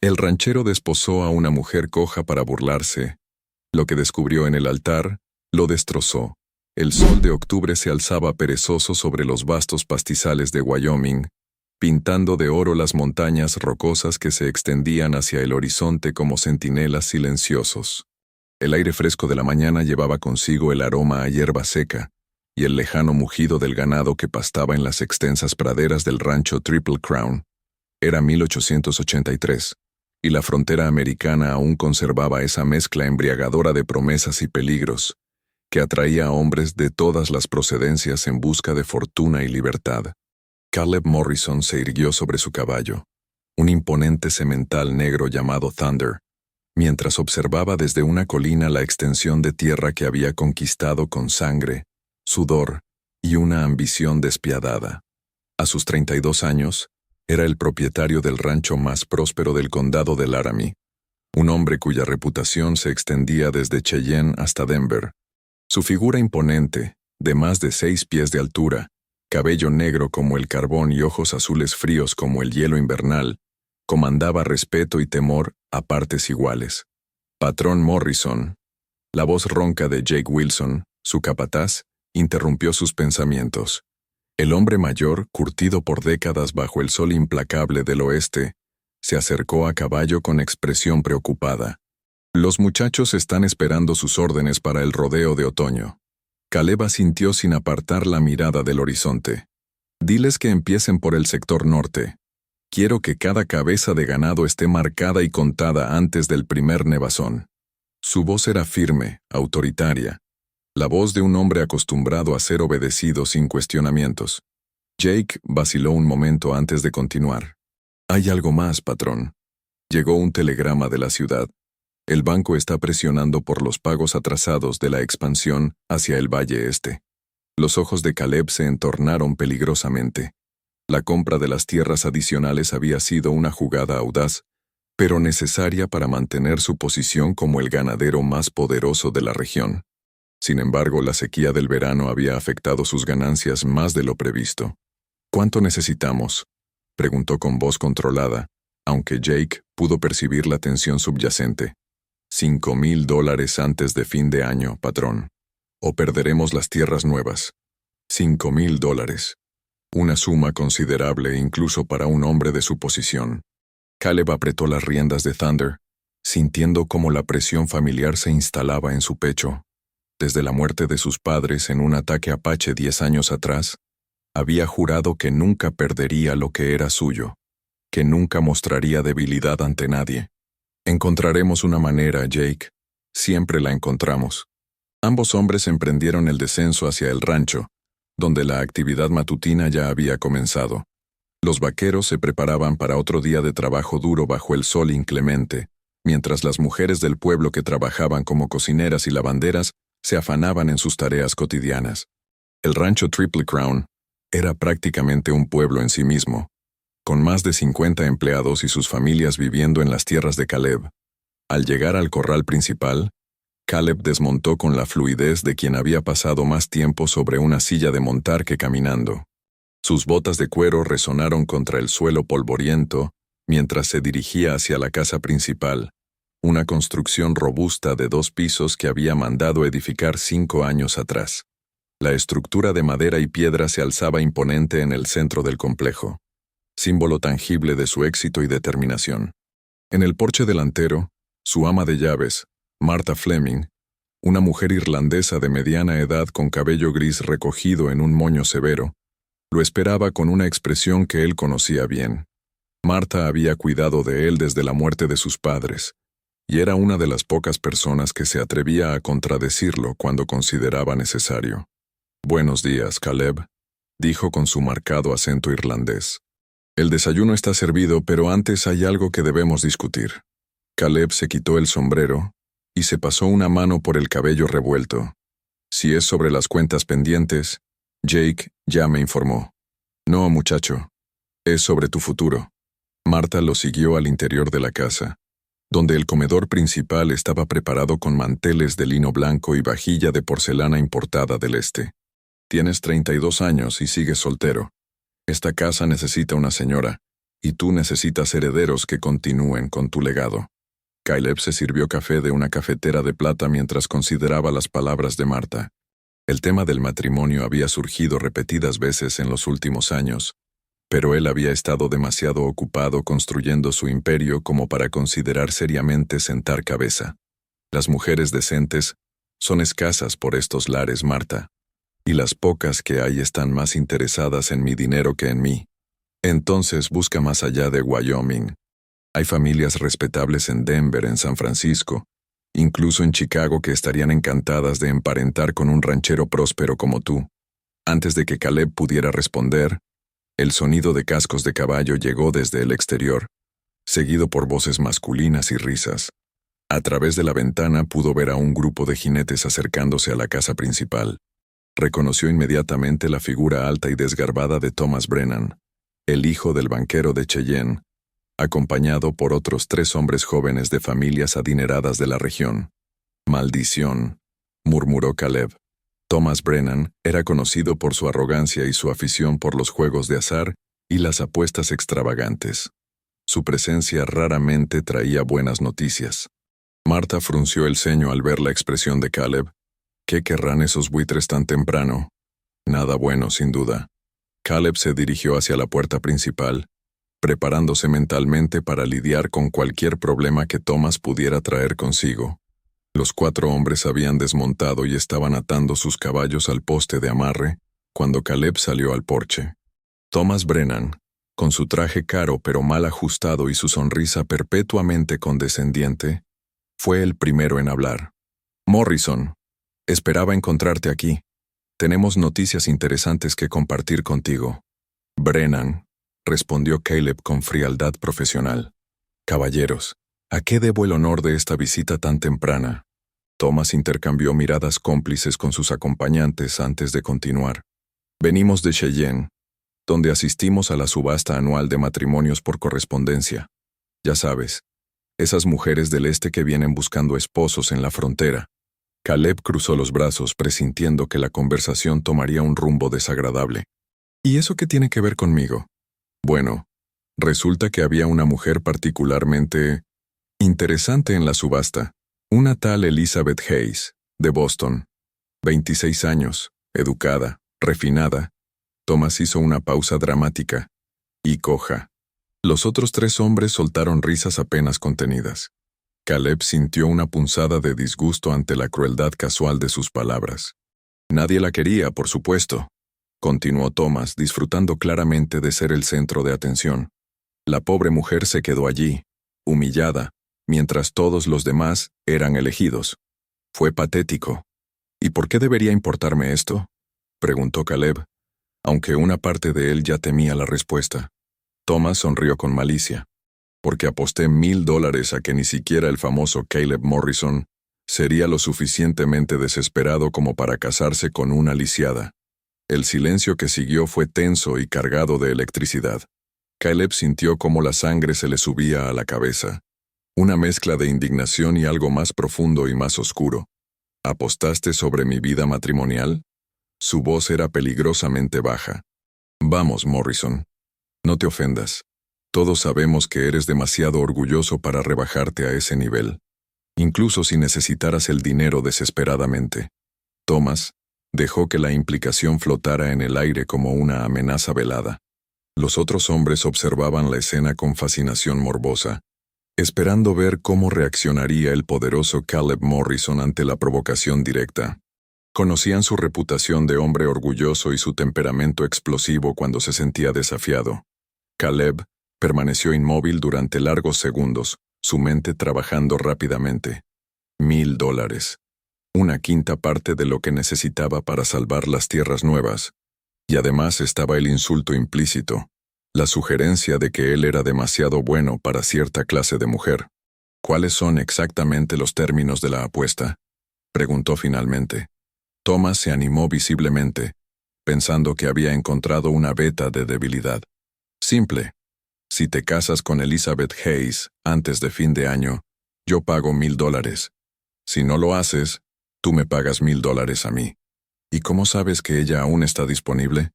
El ranchero desposó a una mujer coja para burlarse. Lo que descubrió en el altar lo destrozó. El sol de octubre se alzaba perezoso sobre los vastos pastizales de Wyoming, pintando de oro las montañas rocosas que se extendían hacia el horizonte como centinelas silenciosos. El aire fresco de la mañana llevaba consigo el aroma a hierba seca y el lejano mugido del ganado que pastaba en las extensas praderas del rancho Triple Crown. Era 1883, y la frontera americana aún conservaba esa mezcla embriagadora de promesas y peligros, que atraía a hombres de todas las procedencias en busca de fortuna y libertad. Caleb Morrison se irguió sobre su caballo, un imponente semental negro llamado Thunder, mientras observaba desde una colina la extensión de tierra que había conquistado con sangre, sudor y una ambición despiadada. A sus 32 años, era el propietario del rancho más próspero del condado de Laramie, un hombre cuya reputación se extendía desde Cheyenne hasta Denver. Su figura imponente, de más de 6 pies de altura, cabello negro como el carbón y ojos azules fríos como el hielo invernal, comandaba respeto y temor a partes iguales. Patrón Morrison. La voz ronca de Jake Wilson, su capataz, interrumpió sus pensamientos. El hombre mayor, curtido por décadas bajo el sol implacable del oeste, se acercó a caballo con expresión preocupada. Los muchachos están esperando sus órdenes para el rodeo de otoño. Caleb asintió sin apartar la mirada del horizonte. Diles que empiecen por el sector norte. Quiero que cada cabeza de ganado esté marcada y contada antes del primer nevazón. Su voz era firme, autoritaria, la voz de un hombre acostumbrado a ser obedecido sin cuestionamientos. Jake vaciló un momento antes de continuar. Hay algo más, patrón. Llegó un telegrama de la ciudad. El banco está presionando por los pagos atrasados de la expansión hacia el Valle Este. Los ojos de Caleb se entornaron peligrosamente. La compra de las tierras adicionales había sido una jugada audaz, pero necesaria para mantener su posición como el ganadero más poderoso de la región. Sin embargo, la sequía del verano había afectado sus ganancias más de lo previsto. ¿Cuánto necesitamos?, preguntó con voz controlada, aunque Jake pudo percibir la tensión subyacente. $5,000 antes de fin de año, patrón. O perderemos las tierras nuevas. $5,000. Una suma considerable incluso para un hombre de su posición. Caleb apretó las riendas de Thunder, sintiendo cómo la presión familiar se instalaba en su pecho. Desde la muerte de sus padres en un ataque apache 10 años atrás, había jurado que nunca perdería lo que era suyo, que nunca mostraría debilidad ante nadie. Encontraremos una manera, Jake. Siempre la encontramos. Ambos hombres emprendieron el descenso hacia el rancho, donde la actividad matutina ya había comenzado. Los vaqueros se preparaban para otro día de trabajo duro bajo el sol inclemente, mientras las mujeres del pueblo que trabajaban como cocineras y lavanderas se afanaban en sus tareas cotidianas. El rancho Triple Crown era prácticamente un pueblo en sí mismo, con más de 50 empleados y sus familias viviendo en las tierras de Caleb. Al llegar al corral principal, Caleb desmontó con la fluidez de quien había pasado más tiempo sobre una silla de montar que caminando. Sus botas de cuero resonaron contra el suelo polvoriento mientras se dirigía hacia la casa principal, una construcción robusta de 2 pisos que había mandado edificar 5 años atrás. La estructura de madera y piedra se alzaba imponente en el centro del complejo, símbolo tangible de su éxito y determinación. En el porche delantero, su ama de llaves, Martha Fleming, una mujer irlandesa de mediana edad con cabello gris recogido en un moño severo, lo esperaba con una expresión que él conocía bien. Martha había cuidado de él desde la muerte de sus padres, y era una de las pocas personas que se atrevía a contradecirlo cuando consideraba necesario. «Buenos días, Caleb», dijo con su marcado acento irlandés. «El desayuno está servido, pero antes hay algo que debemos discutir». Caleb se quitó el sombrero y se pasó una mano por el cabello revuelto. «Si es sobre las cuentas pendientes, Jake ya me informó». «No, muchacho. Es sobre tu futuro». Martha lo siguió al interior de la casa, donde el comedor principal estaba preparado con manteles de lino blanco y vajilla de porcelana importada del este. «Tienes 32 años y sigues soltero. Esta casa necesita una señora, y tú necesitas herederos que continúen con tu legado. Caleb se sirvió café de una cafetera de plata mientras consideraba las palabras de Marta. El tema del matrimonio había surgido repetidas veces en los últimos años, pero él había estado demasiado ocupado construyendo su imperio como para considerar seriamente sentar cabeza. Las mujeres decentes son escasas por estos lares, Marta, y las pocas que hay están más interesadas en mi dinero que en mí. Entonces busca más allá de Wyoming. Hay familias respetables en Denver, en San Francisco, incluso en Chicago, que estarían encantadas de emparentar con un ranchero próspero como tú. Antes de que Caleb pudiera responder, el sonido de cascos de caballo llegó desde el exterior, seguido por voces masculinas y risas. A través de la ventana pudo ver a un grupo de jinetes acercándose a la casa principal. Reconoció inmediatamente la figura alta y desgarbada de Thomas Brennan, el hijo del banquero de Cheyenne, acompañado por otros 3 hombres jóvenes de familias adineradas de la región. «Maldición», murmuró Caleb. Thomas Brennan era conocido por su arrogancia y su afición por los juegos de azar y las apuestas extravagantes. Su presencia raramente traía buenas noticias. Marta frunció el ceño al ver la expresión de Caleb. ¿Qué querrán esos buitres tan temprano? Nada bueno, sin duda. Caleb se dirigió hacia la puerta principal, preparándose mentalmente para lidiar con cualquier problema que Thomas pudiera traer consigo. Los 4 hombres habían desmontado y estaban atando sus caballos al poste de amarre cuando Caleb salió al porche. Thomas Brennan, con su traje caro pero mal ajustado y su sonrisa perpetuamente condescendiente, fue el primero en hablar. «Morrison, esperaba encontrarte aquí. Tenemos noticias interesantes que compartir contigo». «Brennan», respondió Caleb con frialdad profesional. «Caballeros, ¿a qué debo el honor de esta visita tan temprana?» Thomas intercambió miradas cómplices con sus acompañantes antes de continuar. «Venimos de Cheyenne, donde asistimos a la subasta anual de matrimonios por correspondencia. Ya sabes, esas mujeres del este que vienen buscando esposos en la frontera». Caleb cruzó los brazos presintiendo que la conversación tomaría un rumbo desagradable. «¿Y eso qué tiene que ver conmigo?» «Bueno, resulta que había una mujer particularmente interesante en la subasta, una tal Elizabeth Hayes, de Boston. 26 años, educada, refinada». Thomas hizo una pausa dramática. «Y coja». Los otros 3 hombres soltaron risas apenas contenidas. Caleb sintió una punzada de disgusto ante la crueldad casual de sus palabras. «Nadie la quería, por supuesto», continuó Thomas, disfrutando claramente de ser el centro de atención. «La pobre mujer se quedó allí, humillada, mientras todos los demás eran elegidos. Fue patético». «¿Y por qué debería importarme esto?», preguntó Caleb, aunque una parte de él ya temía la respuesta. Thomas sonrió con malicia. «Porque aposté $1000 a que ni siquiera el famoso Caleb Morrison sería lo suficientemente desesperado como para casarse con una lisiada». El silencio que siguió fue tenso y cargado de electricidad. Caleb sintió cómo la sangre se le subía a la cabeza. Una mezcla de indignación y algo más profundo y más oscuro. «¿Apostaste sobre mi vida matrimonial?». Su voz era peligrosamente baja. «Vamos, Morrison. No te ofendas. Todos sabemos que eres demasiado orgulloso para rebajarte a ese nivel, incluso si necesitaras el dinero desesperadamente». Thomas dejó que la implicación flotara en el aire como una amenaza velada. Los otros hombres observaban la escena con fascinación morbosa, esperando ver cómo reaccionaría el poderoso Caleb Morrison ante la provocación directa. Conocían su reputación de hombre orgulloso y su temperamento explosivo cuando se sentía desafiado. Caleb permaneció inmóvil durante largos segundos, su mente trabajando rápidamente. $1000. Una quinta parte de lo que necesitaba para salvar las tierras nuevas. Y además estaba el insulto implícito, la sugerencia de que él era demasiado bueno para cierta clase de mujer. «¿Cuáles son exactamente los términos de la apuesta?», preguntó finalmente. Thomas se animó visiblemente, pensando que había encontrado una veta de debilidad. «Simple. Si te casas con Elizabeth Hayes antes de fin de año, yo pago $1000. Si no lo haces, tú me pagas $1000 a mí». «¿Y cómo sabes que ella aún está disponible?».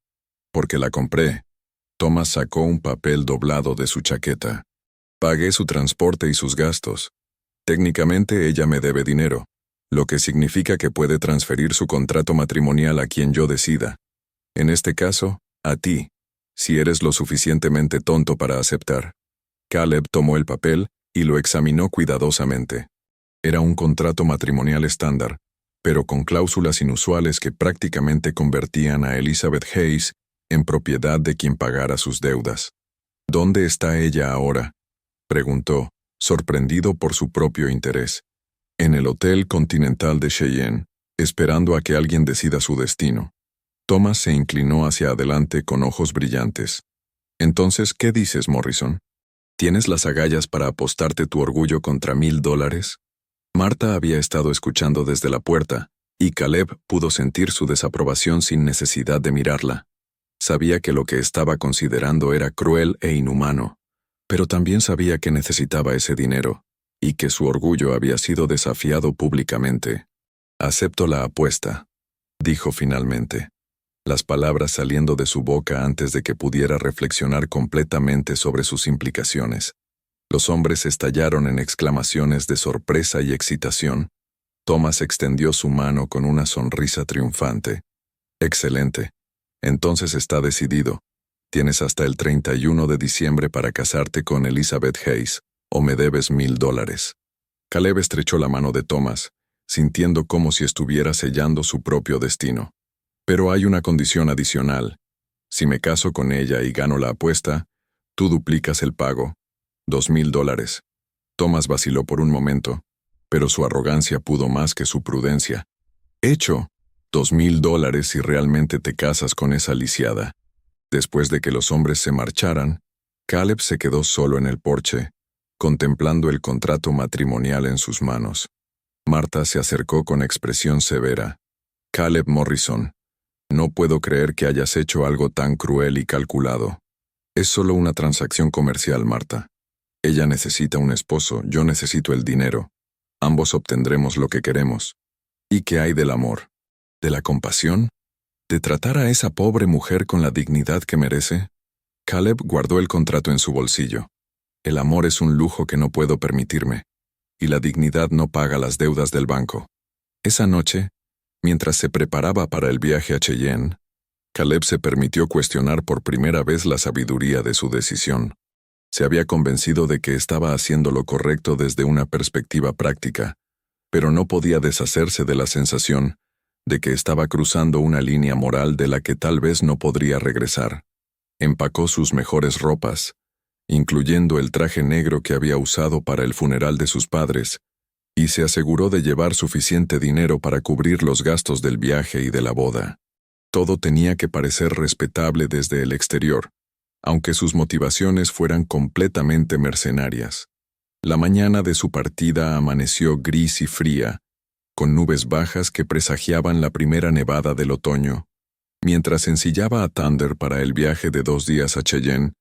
«Porque la compré». Thomas sacó un papel doblado de su chaqueta. Pagué su transporte y sus gastos. Técnicamente ella me debe dinero, lo que significa que puede transferir su contrato matrimonial a quien yo decida. En este caso, a ti, si eres lo suficientemente tonto para aceptar. Caleb tomó el papel y lo examinó cuidadosamente. Era un contrato matrimonial estándar, pero con cláusulas inusuales que prácticamente convertían a Elizabeth Hayes en propiedad de quien pagara sus deudas. ¿Dónde está ella ahora?, preguntó, sorprendido por su propio interés. En el Hotel Continental de Cheyenne, esperando a que alguien decida su destino. Thomas se inclinó hacia adelante con ojos brillantes. Entonces, ¿qué dices, Morrison? ¿Tienes las agallas para apostarte tu orgullo contra $1000? Marta había estado escuchando desde la puerta, y Caleb pudo sentir su desaprobación sin necesidad de mirarla. Sabía que lo que estaba considerando era cruel e inhumano, pero también sabía que necesitaba ese dinero, y que su orgullo había sido desafiado públicamente. «Acepto la apuesta», dijo finalmente, las palabras saliendo de su boca antes de que pudiera reflexionar completamente sobre sus implicaciones. Los hombres estallaron en exclamaciones de sorpresa y excitación. Thomas extendió su mano con una sonrisa triunfante. «Excelente. Entonces está decidido. Tienes hasta el 31 de diciembre para casarte con Elizabeth Hayes, o me debes $1000». Caleb estrechó la mano de Thomas, sintiendo como si estuviera sellando su propio destino. «Pero hay una condición adicional. Si me caso con ella y gano la apuesta, tú duplicas el pago. $2000. Thomas vaciló por un momento, pero su arrogancia pudo más que su prudencia. «Hecho. $2000 si realmente te casas con esa lisiada». Después de que los hombres se marcharan, Caleb se quedó solo en el porche, contemplando el contrato matrimonial en sus manos. Marta se acercó con expresión severa. «Caleb Morrison, no puedo creer que hayas hecho algo tan cruel y calculado. Es solo una transacción comercial, Marta. Ella necesita un esposo, yo necesito el dinero. Ambos obtendremos lo que queremos. ¿Y qué hay del amor? ¿De la compasión? ¿De tratar a esa pobre mujer con la dignidad que merece?» Caleb guardó el contrato en su bolsillo. «El amor es un lujo que no puedo permitirme, y la dignidad no paga las deudas del banco». Esa noche, mientras se preparaba para el viaje a Cheyenne, Caleb se permitió cuestionar por primera vez la sabiduría de su decisión. Se había convencido de que estaba haciendo lo correcto desde una perspectiva práctica, pero no podía deshacerse de la sensación de que estaba cruzando una línea moral de la que tal vez no podría regresar. Empacó sus mejores ropas, incluyendo el traje negro que había usado para el funeral de sus padres, y se aseguró de llevar suficiente dinero para cubrir los gastos del viaje y de la boda. Todo tenía que parecer respetable desde el exterior, aunque sus motivaciones fueran completamente mercenarias. La mañana de su partida amaneció gris y fría, con nubes bajas que presagiaban la primera nevada del otoño. Mientras ensillaba a Thunder para el viaje de 2 días a Cheyenne,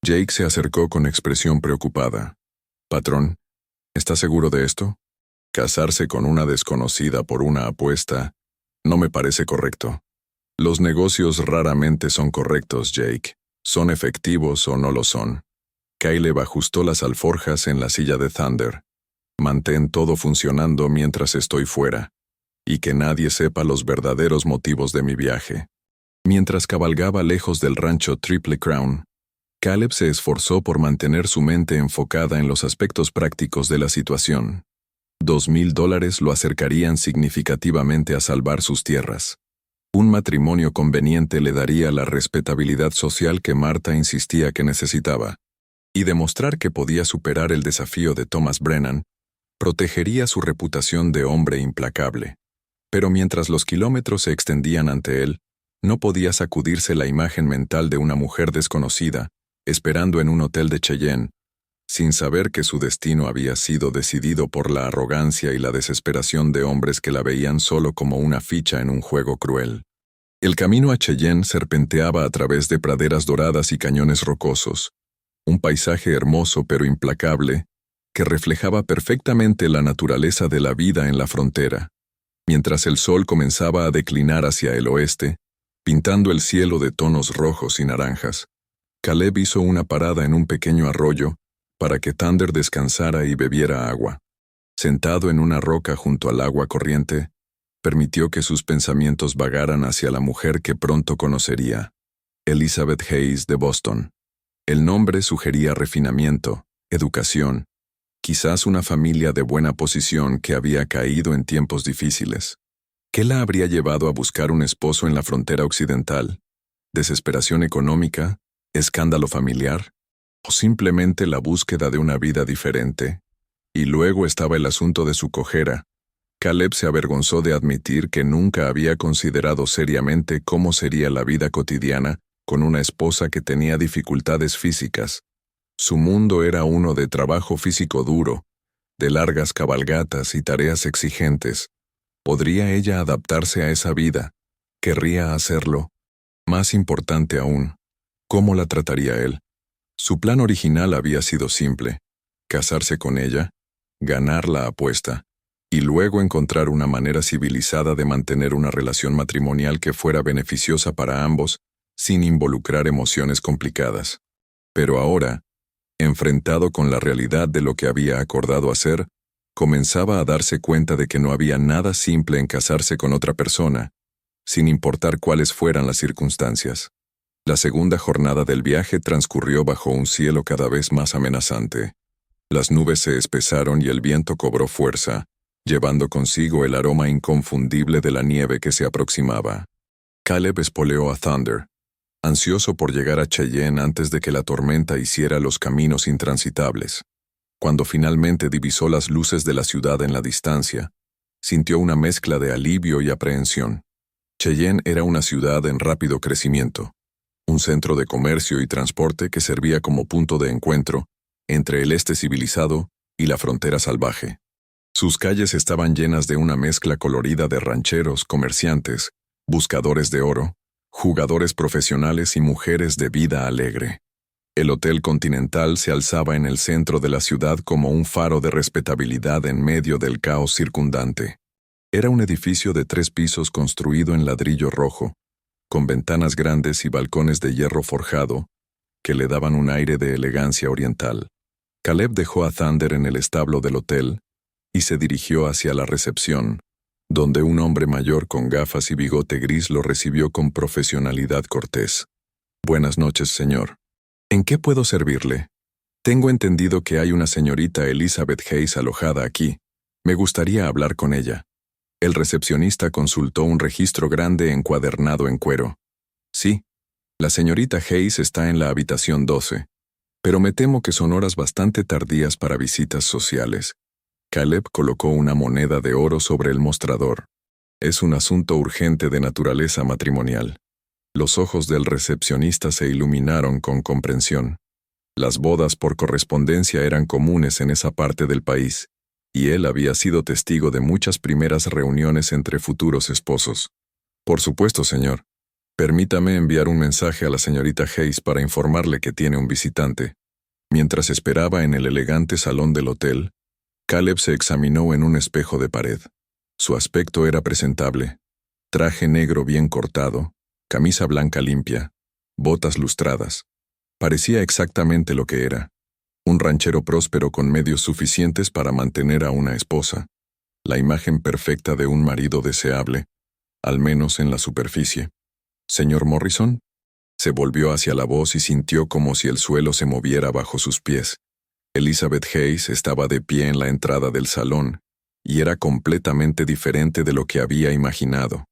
Jake se acercó con expresión preocupada. «Patrón, ¿está seguro de esto? Casarse con una desconocida por una apuesta no me parece correcto». «Los negocios raramente son correctos, Jake. Son efectivos o no lo son». Caleb ajustó las alforjas en la silla de Thunder. «Mantén todo funcionando mientras estoy fuera, y que nadie sepa los verdaderos motivos de mi viaje». Mientras cabalgaba lejos del rancho Triple Crown, Caleb se esforzó por mantener su mente enfocada en los aspectos prácticos de la situación. $2000 lo acercarían significativamente a salvar sus tierras. Un matrimonio conveniente le daría la respetabilidad social que Marta insistía que necesitaba, y demostrar que podía superar el desafío de Thomas Brennan protegería su reputación de hombre implacable. Pero mientras los kilómetros se extendían ante él, no podía sacudirse la imagen mental de una mujer desconocida, esperando en un hotel de Cheyenne, sin saber que su destino había sido decidido por la arrogancia y la desesperación de hombres que la veían solo como una ficha en un juego cruel. El camino a Cheyenne serpenteaba a través de praderas doradas y cañones rocosos, un paisaje hermoso pero implacable, que reflejaba perfectamente la naturaleza de la vida en la frontera. Mientras el sol comenzaba a declinar hacia el oeste, pintando el cielo de tonos rojos y naranjas, Caleb hizo una parada en un pequeño arroyo para que Thunder descansara y bebiera agua. Sentado en una roca junto al agua corriente, permitió que sus pensamientos vagaran hacia la mujer que pronto conocería, Elizabeth Hayes de Boston. El nombre sugería refinamiento, educación, quizás una familia de buena posición que había caído en tiempos difíciles. ¿Qué la habría llevado a buscar un esposo en la frontera occidental? ¿Desesperación económica? ¿Escándalo familiar? ¿O simplemente la búsqueda de una vida diferente? Y luego estaba el asunto de su cojera. Caleb se avergonzó de admitir que nunca había considerado seriamente cómo sería la vida cotidiana con una esposa que tenía dificultades físicas. Su mundo era uno de trabajo físico duro, de largas cabalgatas y tareas exigentes. ¿Podría ella adaptarse a esa vida? ¿Querría hacerlo? Más importante aún, ¿cómo la trataría él? Su plan original había sido simple: casarse con ella, ganar la apuesta, y luego encontrar una manera civilizada de mantener una relación matrimonial que fuera beneficiosa para ambos, sin involucrar emociones complicadas. Pero ahora, enfrentado con la realidad de lo que había acordado hacer, comenzaba a darse cuenta de que no había nada simple en casarse con otra persona, sin importar cuáles fueran las circunstancias. La segunda jornada del viaje transcurrió bajo un cielo cada vez más amenazante. Las nubes se espesaron y el viento cobró fuerza, llevando consigo el aroma inconfundible de la nieve que se aproximaba. Caleb espoleó a Thunder, ansioso por llegar a Cheyenne antes de que la tormenta hiciera los caminos intransitables. Cuando finalmente divisó las luces de la ciudad en la distancia, sintió una mezcla de alivio y aprehensión. Cheyenne era una ciudad en rápido crecimiento, un centro de comercio y transporte que servía como punto de encuentro entre el este civilizado y la frontera salvaje. Sus calles estaban llenas de una mezcla colorida de rancheros, comerciantes, buscadores de oro, jugadores profesionales y mujeres de vida alegre. El Hotel Continental se alzaba en el centro de la ciudad como un faro de respetabilidad en medio del caos circundante. Era un edificio de 3 pisos construido en ladrillo rojo, con ventanas grandes y balcones de hierro forjado, que le daban un aire de elegancia oriental. Caleb dejó a Thunder en el establo del hotel y se dirigió hacia la recepción, donde un hombre mayor con gafas y bigote gris lo recibió con profesionalidad cortés. «Buenas noches, señor. ¿En qué puedo servirle? Tengo entendido que hay una señorita Elizabeth Hayes alojada aquí. Me gustaría hablar con ella». El recepcionista consultó un registro grande encuadernado en cuero. «Sí, la señorita Hayes está en la habitación 12, pero me temo que son horas bastante tardías para visitas sociales». Caleb colocó una moneda de oro sobre el mostrador. «Es un asunto urgente de naturaleza matrimonial». Los ojos del recepcionista se iluminaron con comprensión. Las bodas por correspondencia eran comunes en esa parte del país, y él había sido testigo de muchas primeras reuniones entre futuros esposos. «Por supuesto, señor. Permítame enviar un mensaje a la señorita Hayes para informarle que tiene un visitante». Mientras esperaba en el elegante salón del hotel, Caleb se examinó en un espejo de pared. Su aspecto era presentable: traje negro bien cortado, camisa blanca limpia, botas lustradas. Parecía exactamente lo que era: un ranchero próspero con medios suficientes para mantener a una esposa, la imagen perfecta de un marido deseable, al menos en la superficie. «¿Señor Morrison?» Se volvió hacia la voz y sintió como si el suelo se moviera bajo sus pies. Elizabeth Hayes estaba de pie en la entrada del salón, y era completamente diferente de lo que había imaginado.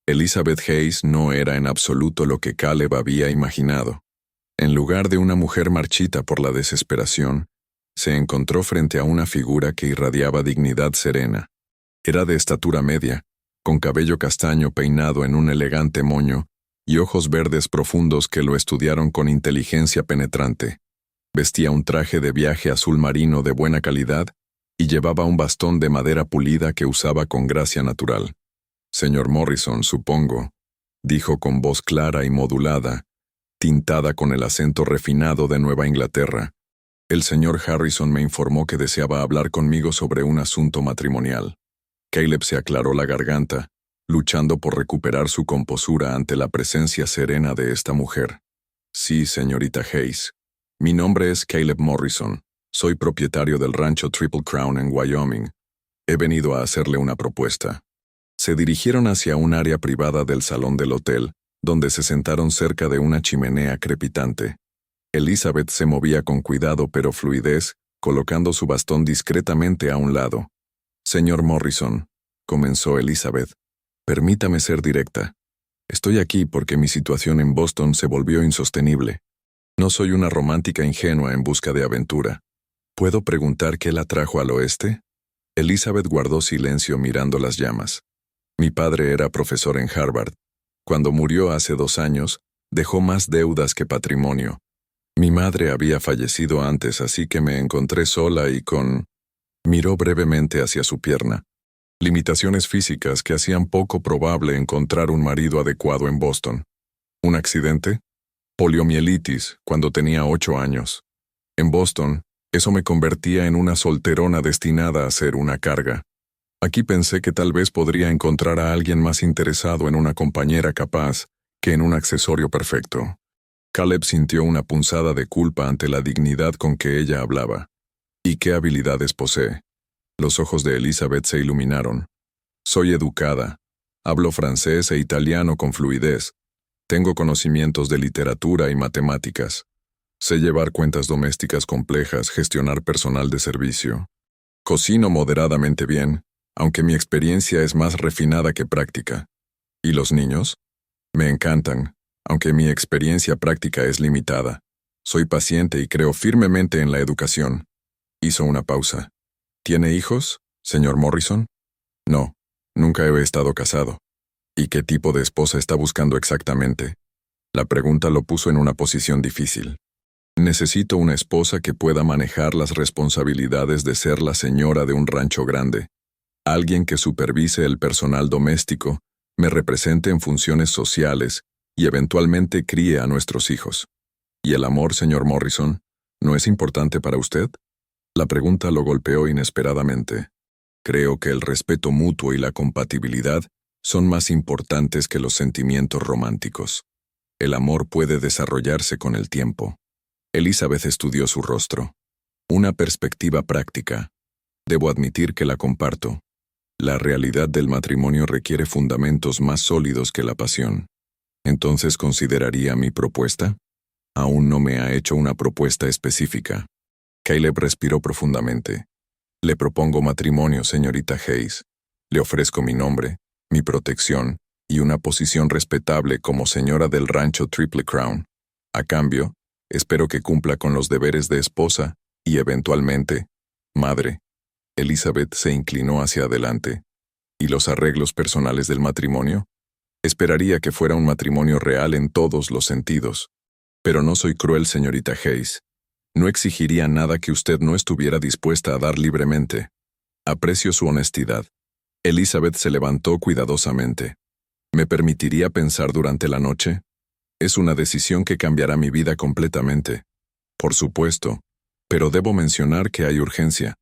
Elizabeth Hayes no era en absoluto lo que Caleb había imaginado. En lugar de una mujer marchita por la desesperación, se encontró frente a una figura que irradiaba dignidad serena. Era de estatura media, con cabello castaño peinado en un elegante moño y ojos verdes profundos que lo estudiaron con inteligencia penetrante. Vestía un traje de viaje azul marino de buena calidad y llevaba un bastón de madera pulida que usaba con gracia natural. «Señor Morrison, supongo», dijo con voz clara y modulada, tintada con el acento refinado de Nueva Inglaterra. «El señor Harrison me informó que deseaba hablar conmigo sobre un asunto matrimonial». Caleb se aclaró la garganta, luchando por recuperar su composura ante la presencia serena de esta mujer. Sí, señorita Hayes. Mi nombre es Caleb Morrison. Soy propietario del rancho Triple Crown en Wyoming. He venido a hacerle una propuesta. Se dirigieron hacia un área privada del salón del hotel, donde se sentaron cerca de una chimenea crepitante. Elizabeth se movía con cuidado pero fluidez, colocando su bastón discretamente a un lado. Señor Morrison, comenzó Elizabeth, permítame ser directa. Estoy aquí porque mi situación en Boston se volvió insostenible. No soy una romántica ingenua en busca de aventura. ¿Puedo preguntar qué la trajo al oeste? Elizabeth guardó silencio mirando las llamas. Mi padre era profesor en Harvard. Cuando murió hace 2 años, dejó más deudas que patrimonio. Mi madre había fallecido antes, así que me encontré sola y con... Miró brevemente hacia su pierna. Limitaciones físicas que hacían poco probable encontrar un marido adecuado en Boston. ¿Un accidente? Poliomielitis, cuando tenía 8 años. En Boston, eso me convertía en una solterona destinada a ser una carga. Aquí pensé que tal vez podría encontrar a alguien más interesado en una compañera capaz que en un accesorio perfecto. Caleb sintió una punzada de culpa ante la dignidad con que ella hablaba. ¿Y qué habilidades posee? Los ojos de Elizabeth se iluminaron. Soy educada. Hablo francés e italiano con fluidez. Tengo conocimientos de literatura y matemáticas. Sé llevar cuentas domésticas complejas, gestionar personal de servicio. Cocino moderadamente bien, aunque mi experiencia es más refinada que práctica. ¿Y los niños? Me encantan, aunque mi experiencia práctica es limitada. Soy paciente y creo firmemente en la educación. Hizo una pausa. ¿Tiene hijos, señor Morrison? No, nunca he estado casado. ¿Y qué tipo de esposa está buscando exactamente? La pregunta lo puso en una posición difícil. Necesito una esposa que pueda manejar las responsabilidades de ser la señora de un rancho grande. Alguien que supervise el personal doméstico, me represente en funciones sociales y eventualmente críe a nuestros hijos. ¿Y el amor, señor Morrison, no es importante para usted? La pregunta lo golpeó inesperadamente. Creo que el respeto mutuo y la compatibilidad son más importantes que los sentimientos románticos. El amor puede desarrollarse con el tiempo. Elizabeth estudió su rostro. Una perspectiva práctica. Debo admitir que la comparto. La realidad del matrimonio requiere fundamentos más sólidos que la pasión. ¿Entonces consideraría mi propuesta? Aún no me ha hecho una propuesta específica. Caleb respiró profundamente. Le propongo matrimonio, señorita Hayes. Le ofrezco mi nombre, mi protección y una posición respetable como señora del rancho Triple Crown. A cambio, espero que cumpla con los deberes de esposa y, eventualmente, madre. Elizabeth se inclinó hacia adelante. ¿Y los arreglos personales del matrimonio? Esperaría que fuera un matrimonio real en todos los sentidos. Pero no soy cruel, señorita Hayes. No exigiría nada que usted no estuviera dispuesta a dar libremente. Aprecio su honestidad. Elizabeth se levantó cuidadosamente. ¿Me permitiría pensar durante la noche? Es una decisión que cambiará mi vida completamente. Por supuesto, pero debo mencionar que hay urgencia.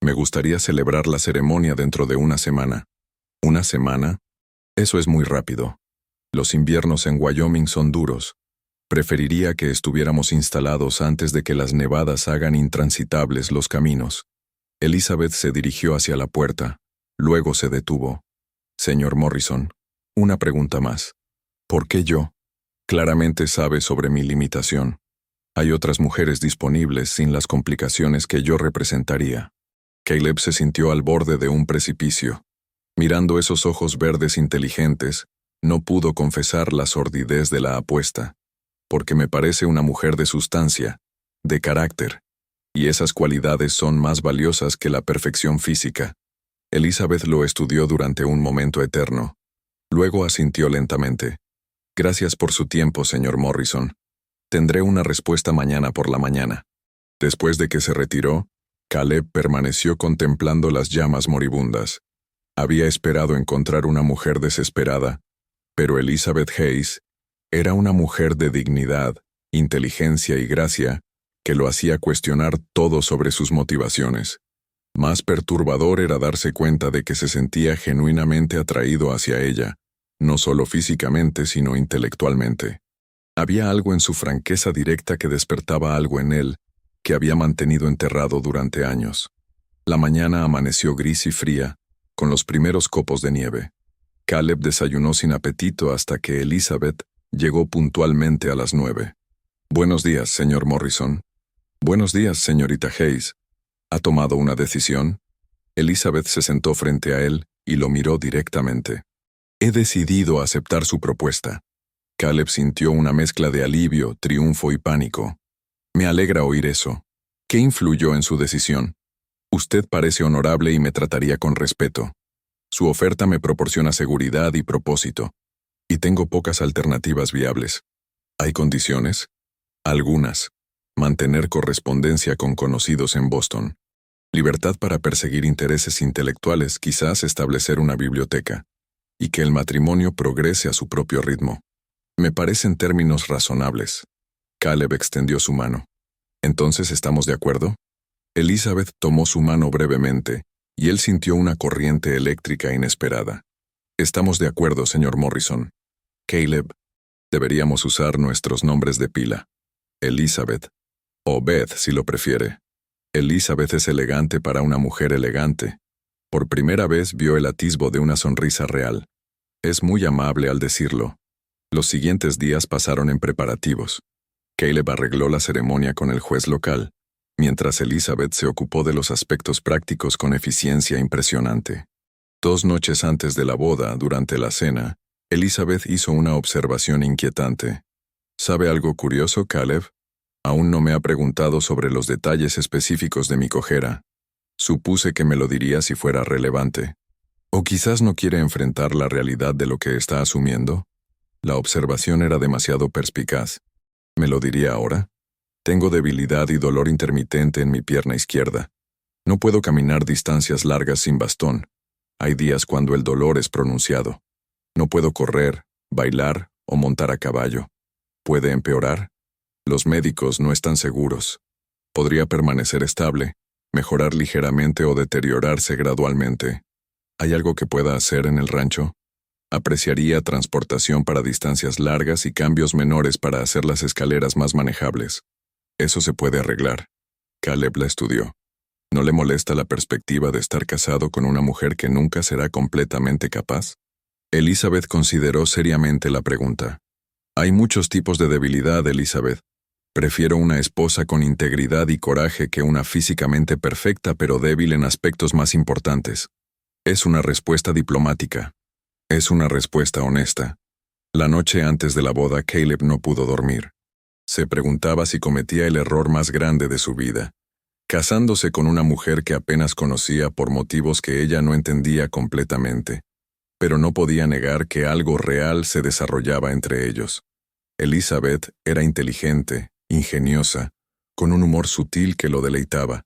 Me gustaría celebrar la ceremonia dentro de 1 semana. ¿1 semana? Eso es muy rápido. Los inviernos en Wyoming son duros. Preferiría que estuviéramos instalados antes de que las nevadas hagan intransitables los caminos. Elizabeth se dirigió hacia la puerta. Luego se detuvo. Señor Morrison, una pregunta más. ¿Por qué yo? Claramente sabe sobre mi limitación. Hay otras mujeres disponibles sin las complicaciones que yo representaría. Caleb se sintió al borde de un precipicio. Mirando esos ojos verdes inteligentes, no pudo confesar la sordidez de la apuesta. Porque me parece una mujer de sustancia, de carácter, y esas cualidades son más valiosas que la perfección física. Elizabeth lo estudió durante un momento eterno. Luego asintió lentamente. Gracias por su tiempo, señor Morrison. Tendré una respuesta mañana por la mañana. Después de que se retiró, Caleb permaneció contemplando las llamas moribundas. Había esperado encontrar una mujer desesperada, pero Elizabeth Hayes era una mujer de dignidad, inteligencia y gracia que lo hacía cuestionar todo sobre sus motivaciones. Más perturbador era darse cuenta de que se sentía genuinamente atraído hacia ella, no solo físicamente sino intelectualmente. Había algo en su franqueza directa que despertaba algo en él que había mantenido enterrado durante años. La mañana amaneció gris y fría, con los primeros copos de nieve. Caleb desayunó sin apetito hasta que Elizabeth llegó puntualmente a las 9. «Buenos días, señor Morrison». «Buenos días, señorita Hayes». «¿Ha tomado una decisión?» Elizabeth se sentó frente a él y lo miró directamente. «He decidido aceptar su propuesta». Caleb sintió una mezcla de alivio, triunfo y pánico. «Me alegra oír eso. ¿Qué influyó en su decisión?» «Usted parece honorable y me trataría con respeto. Su oferta me proporciona seguridad y propósito. Y tengo pocas alternativas viables. ¿Hay condiciones?» «Algunas. Mantener correspondencia con conocidos en Boston. Libertad para perseguir intereses intelectuales, quizás establecer una biblioteca. Y que el matrimonio progrese a su propio ritmo. Me parecen términos razonables». Caleb extendió su mano. «¿Entonces estamos de acuerdo?» Elizabeth tomó su mano brevemente, y él sintió una corriente eléctrica inesperada. «Estamos de acuerdo, señor Morrison. Caleb, deberíamos usar nuestros nombres de pila. Elizabeth, o Beth si lo prefiere. Elizabeth es elegante para una mujer elegante. Por primera vez vio el atisbo de una sonrisa real. Es muy amable al decirlo». Los siguientes días pasaron en preparativos. Caleb arregló la ceremonia con el juez local, mientras Elizabeth se ocupó de los aspectos prácticos con eficiencia impresionante. 2 noches antes de la boda, durante la cena, Elizabeth hizo una observación inquietante. «¿Sabe algo curioso, Caleb? Aún no me ha preguntado sobre los detalles específicos de mi cojera. Supuse que me lo diría si fuera relevante. ¿O quizás no quiere enfrentar la realidad de lo que está asumiendo?» La observación era demasiado perspicaz. «¿Me lo diría ahora? Tengo debilidad y dolor intermitente en mi pierna izquierda. No puedo caminar distancias largas sin bastón. Hay días cuando el dolor es pronunciado. No puedo correr, bailar o montar a caballo. ¿Puede empeorar? Los médicos no están seguros. Podría permanecer estable, mejorar ligeramente o deteriorarse gradualmente. ¿Hay algo que pueda hacer en el rancho? Apreciaría transportación para distancias largas y cambios menores para hacer las escaleras más manejables. Eso se puede arreglar». Caleb la estudió. ¿No le molesta la perspectiva de estar casado con una mujer que nunca será completamente capaz? Elizabeth consideró seriamente la pregunta. «Hay muchos tipos de debilidad, Elizabeth. Prefiero una esposa con integridad y coraje que una físicamente perfecta pero débil en aspectos más importantes». Es una respuesta diplomática. Es una respuesta honesta. La noche antes de la boda, Caleb no pudo dormir. Se preguntaba si cometía el error más grande de su vida, casándose con una mujer que apenas conocía por motivos que ella no entendía completamente. Pero no podía negar que algo real se desarrollaba entre ellos. Elizabeth era inteligente, ingeniosa, con un humor sutil que lo deleitaba.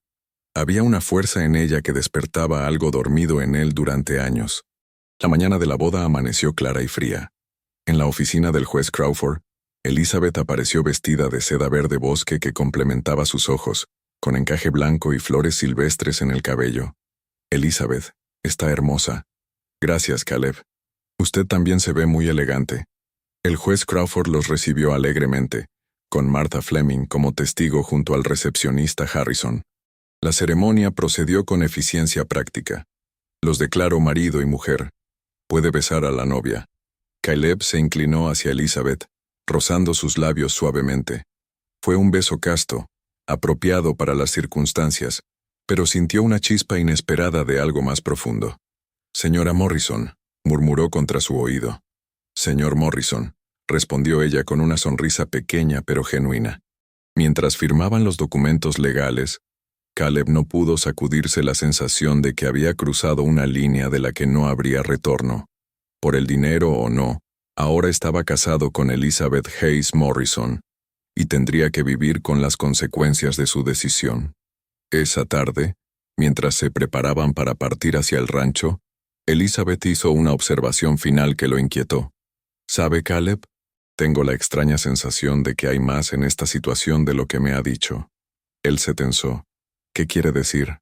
Había una fuerza en ella que despertaba algo dormido en él durante años. La mañana de la boda amaneció clara y fría. En la oficina del juez Crawford, Elizabeth apareció vestida de seda verde bosque que complementaba sus ojos, con encaje blanco y flores silvestres en el cabello. «Elizabeth, está hermosa». «Gracias, Caleb. Usted también se ve muy elegante». El juez Crawford los recibió alegremente, con Martha Fleming como testigo junto al recepcionista Harrison. La ceremonia procedió con eficiencia práctica. Los declaró marido y mujer. Puede besar a la novia. Caleb se inclinó hacia Elizabeth, rozando sus labios suavemente. Fue un beso casto, apropiado para las circunstancias, pero sintió una chispa inesperada de algo más profundo. «Señora Morrison», murmuró contra su oído. «Señor Morrison», respondió ella con una sonrisa pequeña pero genuina. Mientras firmaban los documentos legales, Caleb no pudo sacudirse la sensación de que había cruzado una línea de la que no habría retorno. Por el dinero o no, ahora estaba casado con Elizabeth Hayes Morrison, y tendría que vivir con las consecuencias de su decisión. Esa tarde, mientras se preparaban para partir hacia el rancho, Elizabeth hizo una observación final que lo inquietó. «¿Sabe, Caleb? Tengo la extraña sensación de que hay más en esta situación de lo que me ha dicho». Él se tensó. ¿Qué quiere decir?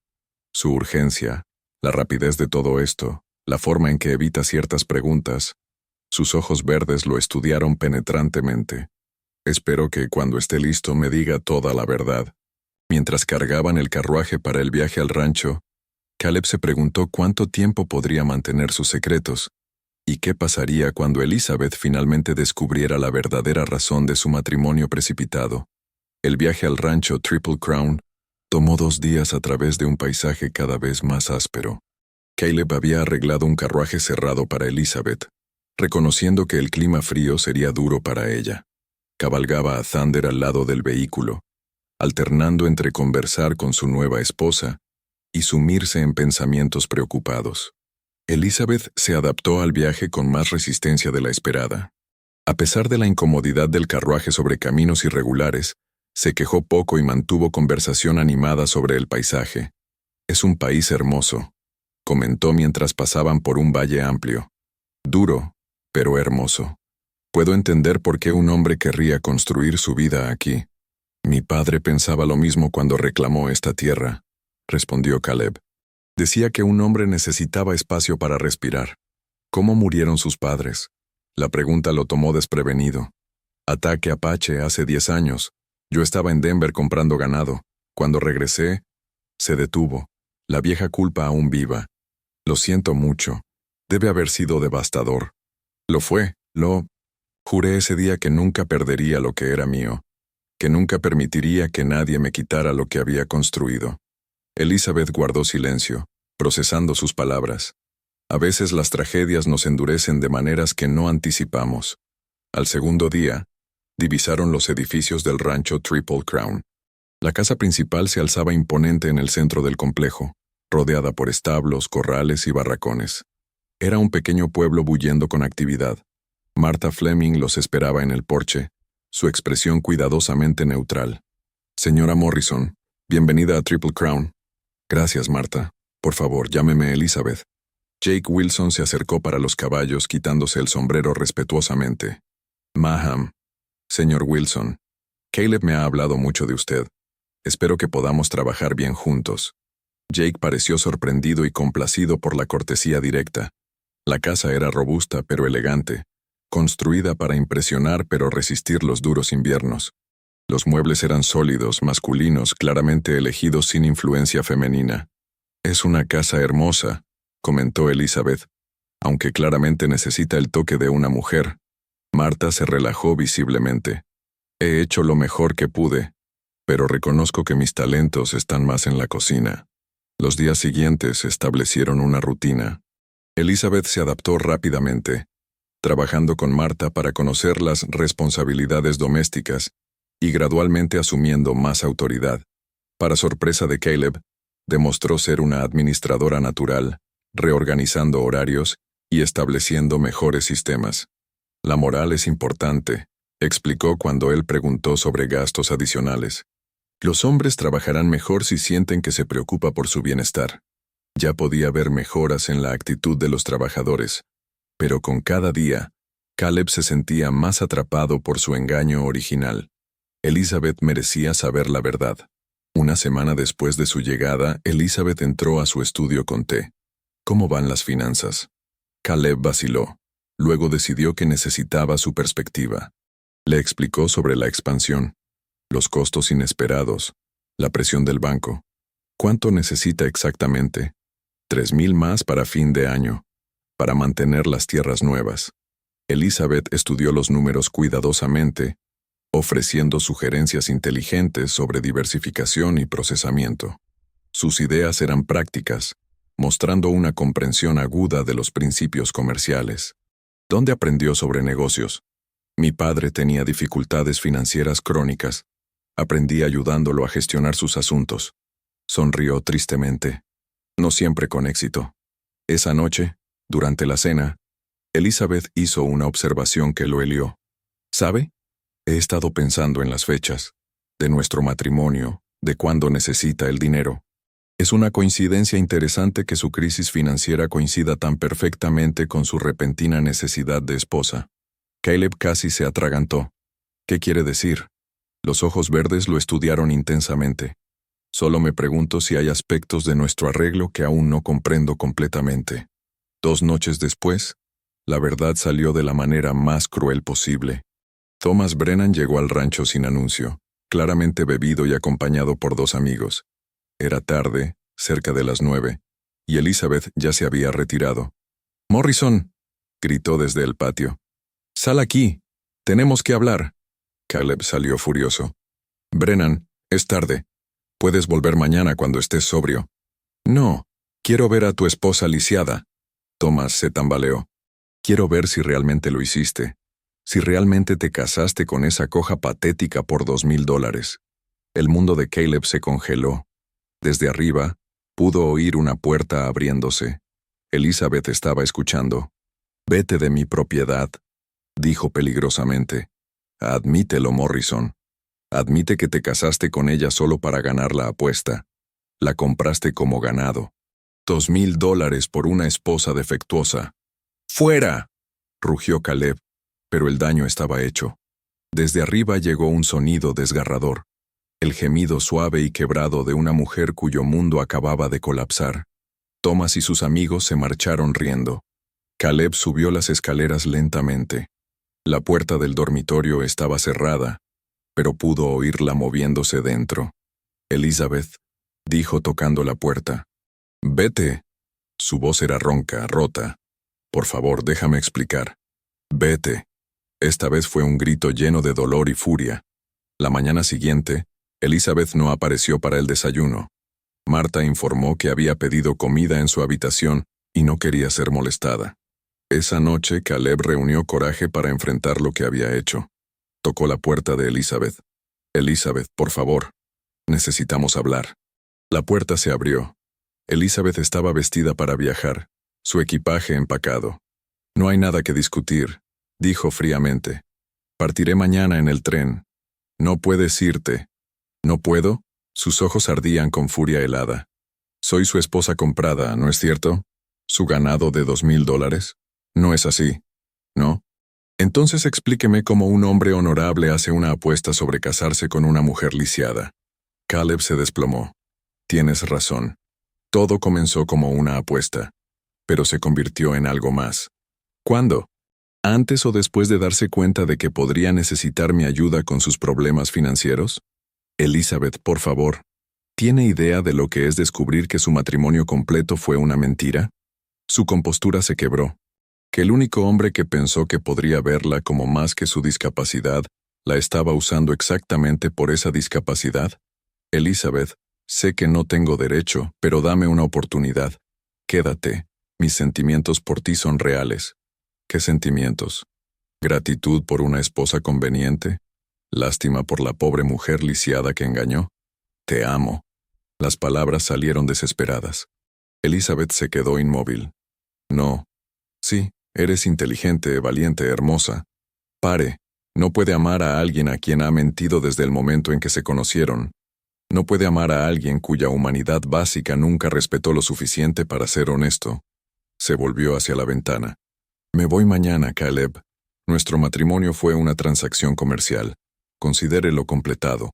Su urgencia, la rapidez de todo esto, la forma en que evita ciertas preguntas. Sus ojos verdes lo estudiaron penetrantemente. Espero que cuando esté listo me diga toda la verdad. Mientras cargaban el carruaje para el viaje al rancho, Caleb se preguntó cuánto tiempo podría mantener sus secretos, y qué pasaría cuando Elizabeth finalmente descubriera la verdadera razón de su matrimonio precipitado. El viaje al rancho Triple Crown tomó 2 días a través de un paisaje cada vez más áspero. Caleb había arreglado un carruaje cerrado para Elizabeth, reconociendo que el clima frío sería duro para ella. Cabalgaba a Thunder al lado del vehículo, alternando entre conversar con su nueva esposa y sumirse en pensamientos preocupados. Elizabeth se adaptó al viaje con más resistencia de la esperada. A pesar de la incomodidad del carruaje sobre caminos irregulares, se quejó poco y mantuvo conversación animada sobre el paisaje. «Es un país hermoso», comentó mientras pasaban por un valle amplio. «Duro, pero hermoso. Puedo entender por qué un hombre querría construir su vida aquí. Mi padre pensaba lo mismo cuando reclamó esta tierra», respondió Caleb. Decía que un hombre necesitaba espacio para respirar. ¿Cómo murieron sus padres? La pregunta lo tomó desprevenido. Ataque Apache hace 10 años. Yo estaba en Denver comprando ganado. Cuando regresé, se detuvo. La vieja culpa aún viva. Lo siento mucho. Debe haber sido devastador. Lo fue, Juré ese día que nunca perdería lo que era mío, que nunca permitiría que nadie me quitara lo que había construido. Elizabeth guardó silencio, procesando sus palabras. A veces las tragedias nos endurecen de maneras que no anticipamos. Al segundo día, divisaron los edificios del rancho Triple Crown. La casa principal se alzaba imponente en el centro del complejo, rodeada por establos, corrales y barracones. Era un pequeño pueblo bullendo con actividad. Martha Fleming los esperaba en el porche, su expresión cuidadosamente neutral. «Señora Morrison, bienvenida a Triple Crown». «Gracias, Martha. Por favor, llámeme Elizabeth». Jake Wilson se acercó para los caballos quitándose el sombrero respetuosamente. «Maham, señor Wilson, Caleb me ha hablado mucho de usted. Espero que podamos trabajar bien juntos». Jake pareció sorprendido y complacido por la cortesía directa. La casa era robusta pero elegante, construida para impresionar pero resistir los duros inviernos. Los muebles eran sólidos, masculinos, claramente elegidos sin influencia femenina. «Es una casa hermosa», comentó Elizabeth, «aunque claramente necesita el toque de una mujer». Martha se relajó visiblemente. «He hecho lo mejor que pude, pero reconozco que mis talentos están más en la cocina». Los días siguientes establecieron una rutina. Elizabeth se adaptó rápidamente, trabajando con Martha para conocer las responsabilidades domésticas y gradualmente asumiendo más autoridad. Para sorpresa de Caleb, demostró ser una administradora natural, reorganizando horarios y estableciendo mejores sistemas. «La moral es importante», explicó cuando él preguntó sobre gastos adicionales. «Los hombres trabajarán mejor si sienten que se preocupa por su bienestar». Ya podía ver mejoras en la actitud de los trabajadores, pero con cada día, Caleb se sentía más atrapado por su engaño original. Elizabeth merecía saber la verdad. Una semana después de su llegada, Elizabeth entró a su estudio con té. «¿Cómo van las finanzas?». Caleb vaciló. Luego decidió que necesitaba su perspectiva. Le explicó sobre la expansión, los costos inesperados, la presión del banco. «¿Cuánto necesita exactamente?». 3,000 más para fin de año, para mantener las tierras nuevas. Elizabeth estudió los números cuidadosamente, ofreciendo sugerencias inteligentes sobre diversificación y procesamiento. Sus ideas eran prácticas, mostrando una comprensión aguda de los principios comerciales. «¿Dónde aprendió sobre negocios?». «Mi padre tenía dificultades financieras crónicas. Aprendí ayudándolo a gestionar sus asuntos». Sonrió tristemente. No siempre con éxito. Esa noche, durante la cena, Elizabeth hizo una observación que lo helió. «¿Sabe? He estado pensando en las fechas, de nuestro matrimonio, de cuándo necesita el dinero. Es una coincidencia interesante que su crisis financiera coincida tan perfectamente con su repentina necesidad de esposa». Caleb casi se atragantó. «¿Qué quiere decir?». Los ojos verdes lo estudiaron intensamente. «Solo me pregunto si hay aspectos de nuestro arreglo que aún no comprendo completamente». 2 noches después, la verdad salió de la manera más cruel posible. Thomas Brennan llegó al rancho sin anuncio, claramente bebido y acompañado por 2 amigos. Era tarde, cerca de las 9, y Elizabeth ya se había retirado. «Morrison», gritó desde el patio. «Sal aquí. Tenemos que hablar». Caleb salió furioso. «Brennan, es tarde. Puedes volver mañana cuando estés sobrio». «No, quiero ver a tu esposa lisiada». Thomas se tambaleó. «Quiero ver si realmente lo hiciste. Si realmente te casaste con esa coja patética por $2,000. El mundo de Caleb se congeló. Desde arriba, pudo oír una puerta abriéndose. Elizabeth estaba escuchando. «Vete de mi propiedad», dijo peligrosamente. «Admítelo, Morrison. Admite que te casaste con ella solo para ganar la apuesta. La compraste como ganado. $2,000 por una esposa defectuosa». «¡Fuera!», rugió Caleb, pero el daño estaba hecho. Desde arriba llegó un sonido desgarrador. El gemido suave y quebrado de una mujer cuyo mundo acababa de colapsar. Thomas y sus amigos se marcharon riendo. Caleb subió las escaleras lentamente. La puerta del dormitorio estaba cerrada, pero pudo oírla moviéndose dentro. «Elizabeth», dijo tocando la puerta. «Vete». Su voz era ronca, rota. «Por favor, déjame explicar». «Vete». Esta vez fue un grito lleno de dolor y furia. La mañana siguiente, Elizabeth no apareció para el desayuno. Marta informó que había pedido comida en su habitación y no quería ser molestada. Esa noche, Caleb reunió coraje para enfrentar lo que había hecho. Tocó la puerta de Elizabeth. «Elizabeth, por favor. Necesitamos hablar». La puerta se abrió. Elizabeth estaba vestida para viajar, su equipaje empacado. «No hay nada que discutir», dijo fríamente. «Partiré mañana en el tren. No puedes irte». «¿No puedo?». Sus ojos ardían con furia helada. «Soy su esposa comprada, ¿no es cierto? ¿Su ganado de $2,000? No es así, ¿no? Entonces explíqueme cómo un hombre honorable hace una apuesta sobre casarse con una mujer lisiada». Caleb se desplomó. «Tienes razón. Todo comenzó como una apuesta, pero se convirtió en algo más». «¿Cuándo? ¿Antes o después de darse cuenta de que podría necesitar mi ayuda con sus problemas financieros?» «Elizabeth, por favor, ¿tiene idea de lo que es descubrir que su matrimonio completo fue una mentira?» Su compostura se quebró. Que el único hombre que pensó que podría verla como más que su discapacidad, la estaba usando exactamente por esa discapacidad. «Elizabeth, sé que no tengo derecho, pero dame una oportunidad. Quédate. Mis sentimientos por ti son reales». «¿Qué sentimientos? ¿Gratitud por una esposa conveniente? ¿Lástima por la pobre mujer lisiada que engañó? Te amo». Las palabras salieron desesperadas. Elizabeth se quedó inmóvil. «No. Sí, eres inteligente, valiente, hermosa. Pare. No puede amar a alguien a quien ha mentido desde el momento en que se conocieron. No puede amar a alguien cuya humanidad básica nunca respetó lo suficiente para ser honesto». Se volvió hacia la ventana. «Me voy mañana, Caleb. Nuestro matrimonio fue una transacción comercial. Considérelo completado».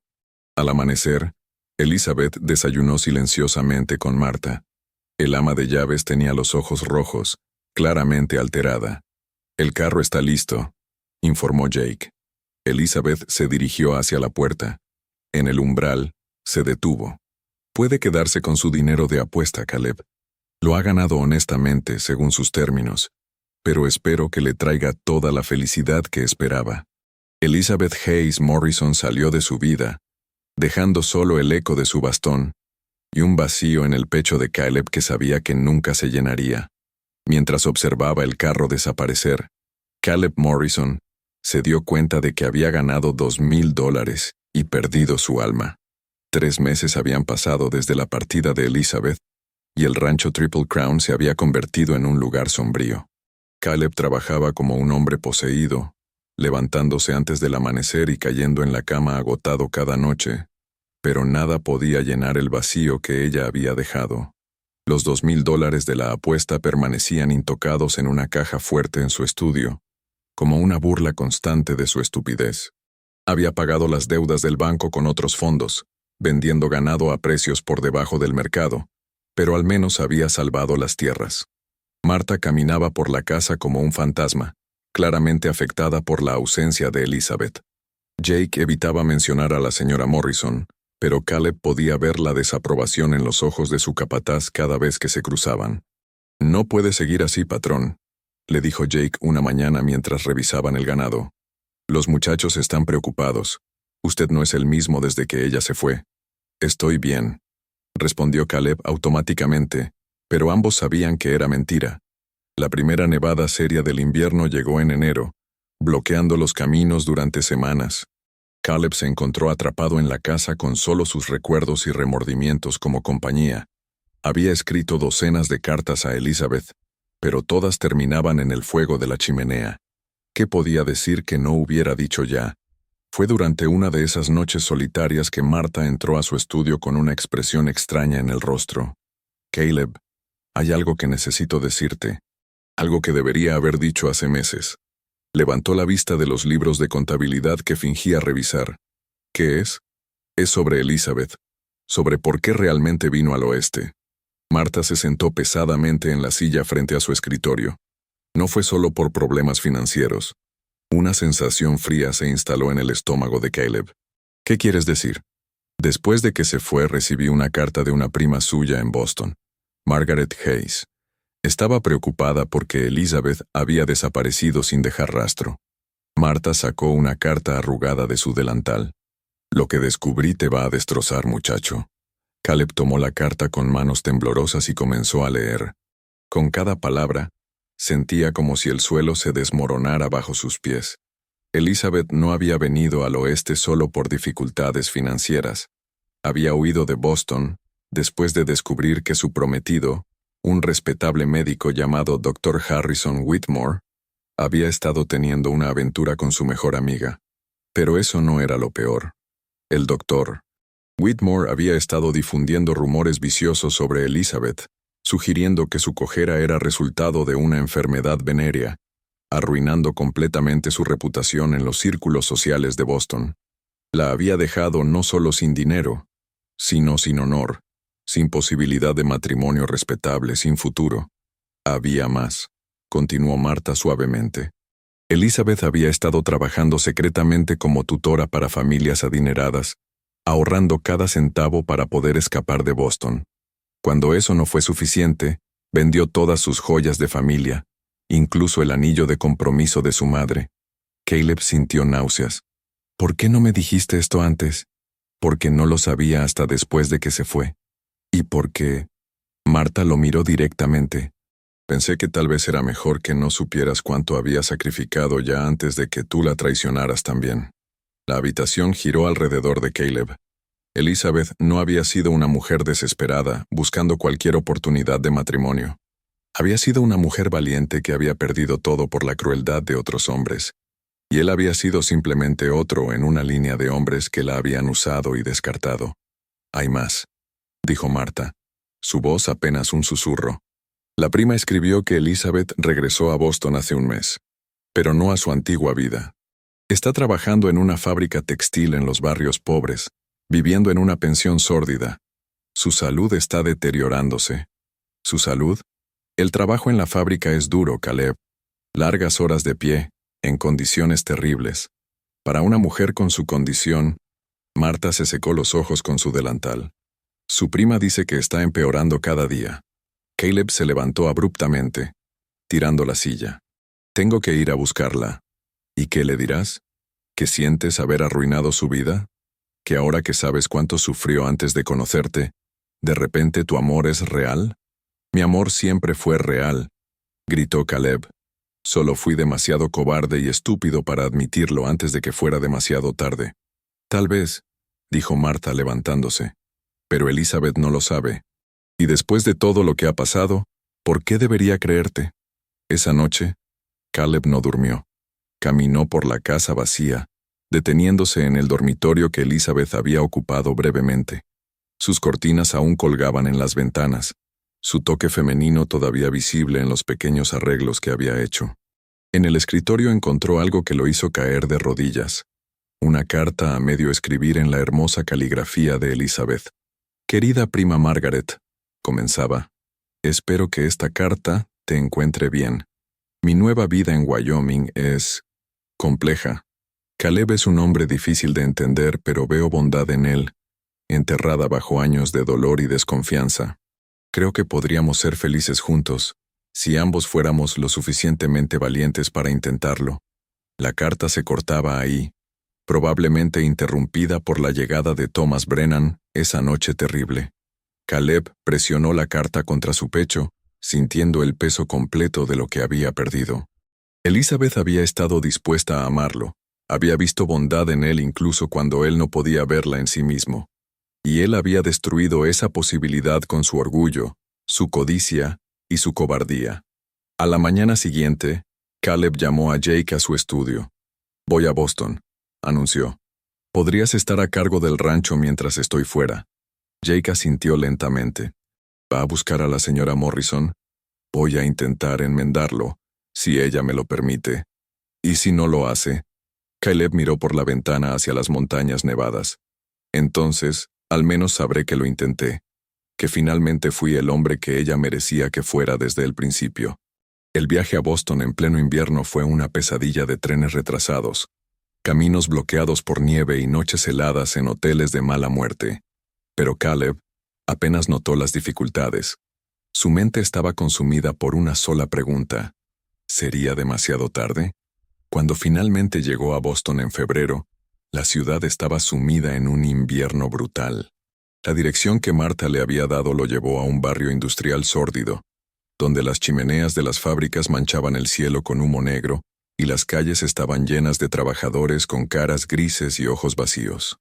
Al amanecer, Elizabeth desayunó silenciosamente con Marta. El ama de llaves tenía los ojos rojos, claramente alterada. «El carro está listo», informó Jake. Elizabeth se dirigió hacia la puerta. En el umbral, se detuvo. «Puede quedarse con su dinero de apuesta, Caleb. Lo ha ganado honestamente, según sus términos, pero espero que le traiga toda la felicidad que esperaba». Elizabeth Hayes Morrison salió de su vida, dejando solo el eco de su bastón y un vacío en el pecho de Caleb que sabía que nunca se llenaría. Mientras observaba el carro desaparecer, Caleb Morrison se dio cuenta de que había ganado $2,000 y perdido su alma. 3 meses habían pasado desde la partida de Elizabeth, y el rancho Triple Crown se había convertido en un lugar sombrío. Caleb trabajaba como un hombre poseído, levantándose antes del amanecer y cayendo en la cama agotado cada noche, pero nada podía llenar el vacío que ella había dejado. Los $2,000 de la apuesta permanecían intocados en una caja fuerte en su estudio, como una burla constante de su estupidez. Había pagado las deudas del banco con otros fondos, vendiendo ganado a precios por debajo del mercado, pero al menos había salvado las tierras. Marta caminaba por la casa como un fantasma, claramente afectada por la ausencia de Elizabeth. Jake evitaba mencionar a la señora Morrison, pero Caleb podía ver la desaprobación en los ojos de su capataz cada vez que se cruzaban. «No puede seguir así, patrón», le dijo Jake una mañana mientras revisaban el ganado. «Los muchachos están preocupados. Usted no es el mismo desde que ella se fue». «Estoy bien», respondió Caleb automáticamente, pero ambos sabían que era mentira. La primera nevada seria del invierno llegó en enero, bloqueando los caminos durante semanas. Caleb se encontró atrapado en la casa con solo sus recuerdos y remordimientos como compañía. Había escrito docenas de cartas a Elizabeth, pero todas terminaban en el fuego de la chimenea. ¿Qué podía decir que no hubiera dicho ya? Fue durante una de esas noches solitarias que Marta entró a su estudio con una expresión extraña en el rostro. «Caleb, hay algo que necesito decirte. Algo que debería haber dicho hace meses». Levantó la vista de los libros de contabilidad que fingía revisar. «¿Qué es?» «Es sobre Elizabeth, sobre por qué realmente vino al oeste». Marta se sentó pesadamente en la silla frente a su escritorio. No fue solo por problemas financieros. Una sensación fría se instaló en el estómago de Caleb. «¿Qué quieres decir?» «Después de que se fue, recibí una carta de una prima suya en Boston, Margaret Hayes. Estaba preocupada porque Elizabeth había desaparecido sin dejar rastro». Marta sacó una carta arrugada de su delantal. «Lo que descubrí te va a destrozar, muchacho». Caleb tomó la carta con manos temblorosas y comenzó a leer. Con cada palabra, sentía como si el suelo se desmoronara bajo sus pies. Elizabeth no había venido al oeste solo por dificultades financieras. Había huido de Boston después de descubrir que su prometido, un respetable médico llamado Dr. Harrison Whitmore, había estado teniendo una aventura con su mejor amiga. Pero eso no era lo peor. El doctor Whitmore había estado difundiendo rumores viciosos sobre Elizabeth, sugiriendo que su cojera era resultado de una enfermedad venérea, arruinando completamente su reputación en los círculos sociales de Boston. La había dejado no solo sin dinero, sino sin honor, sin posibilidad de matrimonio respetable, sin futuro. Había más, continuó Marta suavemente. Elizabeth había estado trabajando secretamente como tutora para familias adineradas, ahorrando cada centavo para poder escapar de Boston. Cuando eso no fue suficiente, vendió todas sus joyas de familia, incluso el anillo de compromiso de su madre. Caleb sintió náuseas. «¿Por qué no me dijiste esto antes?» «Porque no lo sabía hasta después de que se fue». «¿Y por qué?» Marta lo miró directamente. «Pensé que tal vez era mejor que no supieras cuánto había sacrificado ya antes de que tú la traicionaras también». La habitación giró alrededor de Caleb. Elizabeth no había sido una mujer desesperada, buscando cualquier oportunidad de matrimonio. Había sido una mujer valiente que había perdido todo por la crueldad de otros hombres. Y él había sido simplemente otro en una línea de hombres que la habían usado y descartado. «Hay más», dijo Marta, su voz apenas un susurro. La prima escribió que Elizabeth regresó a Boston hace un mes, pero no a su antigua vida. Está trabajando en una fábrica textil en los barrios pobres, viviendo en una pensión sórdida. Su salud está deteriorándose. ¿Su salud? El trabajo en la fábrica es duro, Caleb. Largas horas de pie, en condiciones terribles. Para una mujer con su condición, Marta se secó los ojos con su delantal. Su prima dice que está empeorando cada día. Caleb se levantó abruptamente, tirando la silla. «Tengo que ir a buscarla». «¿Y qué le dirás? ¿Que sientes haber arruinado su vida? ¿Que ahora que sabes cuánto sufrió antes de conocerte, de repente tu amor es real?» «Mi amor siempre fue real», gritó Caleb. «Solo fui demasiado cobarde y estúpido para admitirlo antes de que fuera demasiado tarde». «Tal vez», dijo Marta levantándose, «pero Elizabeth no lo sabe. Y después de todo lo que ha pasado, ¿por qué debería creerte?» Esa noche, Caleb no durmió. Caminó por la casa vacía, deteniéndose en el dormitorio que Elizabeth había ocupado brevemente. Sus cortinas aún colgaban en las ventanas, su toque femenino todavía visible en los pequeños arreglos que había hecho. En el escritorio encontró algo que lo hizo caer de rodillas. Una carta a medio escribir en la hermosa caligrafía de Elizabeth. «Querida prima Margaret», comenzaba, «espero que esta carta te encuentre bien. Mi nueva vida en Wyoming es compleja. Caleb es un hombre difícil de entender, pero veo bondad en él, enterrada bajo años de dolor y desconfianza. Creo que podríamos ser felices juntos, si ambos fuéramos lo suficientemente valientes para intentarlo. La carta se cortaba ahí, probablemente interrumpida por la llegada de Thomas Brennan esa noche terrible. Caleb presionó la carta contra su pecho, sintiendo el peso completo de lo que había perdido. Elizabeth había estado dispuesta a amarlo, había visto bondad en él incluso cuando él no podía verla en sí mismo. Y él había destruido esa posibilidad con su orgullo, su codicia y su cobardía. A la mañana siguiente, Caleb llamó a Jake a su estudio. «Voy a Boston», anunció. «Podrías estar a cargo del rancho mientras estoy fuera». Jake asintió lentamente. «¿Va a buscar a la señora Morrison? Voy a intentar enmendarlo, si ella me lo permite. ¿Y si no lo hace?» Caleb miró por la ventana hacia las montañas nevadas. «Entonces, al menos sabré que lo intenté, que finalmente fui el hombre que ella merecía que fuera desde el principio». El viaje a Boston en pleno invierno fue una pesadilla de trenes retrasados, caminos bloqueados por nieve y noches heladas en hoteles de mala muerte. Pero Caleb apenas notó las dificultades. Su mente estaba consumida por una sola pregunta. ¿Sería demasiado tarde? Cuando finalmente llegó a Boston en febrero, la ciudad estaba sumida en un invierno brutal. La dirección que Marta le había dado lo llevó a un barrio industrial sórdido, donde las chimeneas de las fábricas manchaban el cielo con humo negro y las calles estaban llenas de trabajadores con caras grises y ojos vacíos.